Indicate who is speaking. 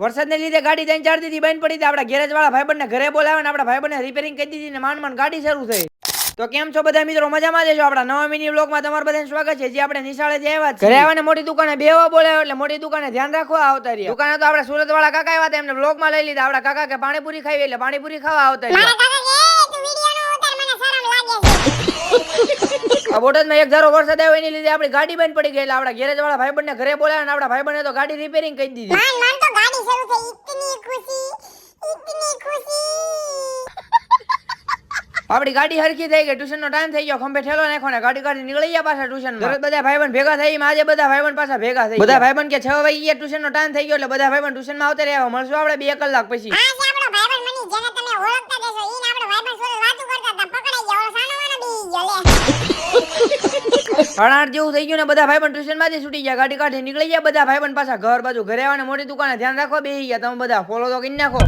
Speaker 1: વરસાદને લીધે ગાડી 3-4 દી બંધ પડી હતી. આપડા ગેરેજ વાળા ભાઈબંધને ઘરે બોલાવે ને આપડા ભાઈબંધને રિપેરિંગ કરી દીધી ને માંડ ગાડી શરૂ થઈ. તો કેમ છો બધા મિત્રો? મજામાં જ છો? આપડા નવા મિની વ્લોગમાં તમારું બધાનું સ્વાગત છે. જે આપણે નિશાળે જે આવ્યા ઘરે આવવાને મોટી દુકાને બેવા બોલાવ્યો એટલે મોટી દુકાને ધ્યાન રાખવા આવતા રહ્યા. દુકાને તો આપણે સુરત વાળા કાકા આવ્યા હતા, એમને વ્લોગમાં લઈ લીધા. આપડા કાકા કે પાણીપુરી ખાવી એટલે પાણીપુરી ખાવા આવતા રહ્યા. બોટાદમાં એક ધારો વરસાદ આવ્યો એની લીધે આપણી ગાડી બંધ પડી ગઈ એટલે આપડા ગેરેજ વાળા ભાઈબંધને ઘરે બોલાવ્યા ને આપડા ભાઈબંધે તો ગાડી રિપેરિંગ કરી દીધી. આપડી ગાડી હરખી થઈ ગઈ. ટ્યુશન નો ટાઈમ થઈ ગયો. ખંભે ઠેલો નાખ્યો ને ગાડી કાઢી નીકળી ગયા પાછા ટ્યુશન. ઘરે બધા ભાઈબંધ ભેગા થઈ. આજે બધા ભાઈબંધ પાછા ભેગા થઈ. બધા ભાઈબંધ કે 6 વાગે ટ્યુશન નો ટાઈમ થઈ ગયો એટલે બધા ભાઈબંધ ટ્યુશન માં આવતા રહ્યા. મળશું આપણે 2 કલાક પછી. જેવું થઈ ગયું ને બધા ભાઈબંધ ટ્યુશન માંથી છૂટી ગયા. ગાડી કાઢી નીકળી ગયા બધા ભાઈબંધ પાછા ઘર બાજુ. ઘરે આવવાને મોટી દુકાને ધ્યાન રાખો બેહી ગયા. તમે બધા ફોલો તો કરી નાખો.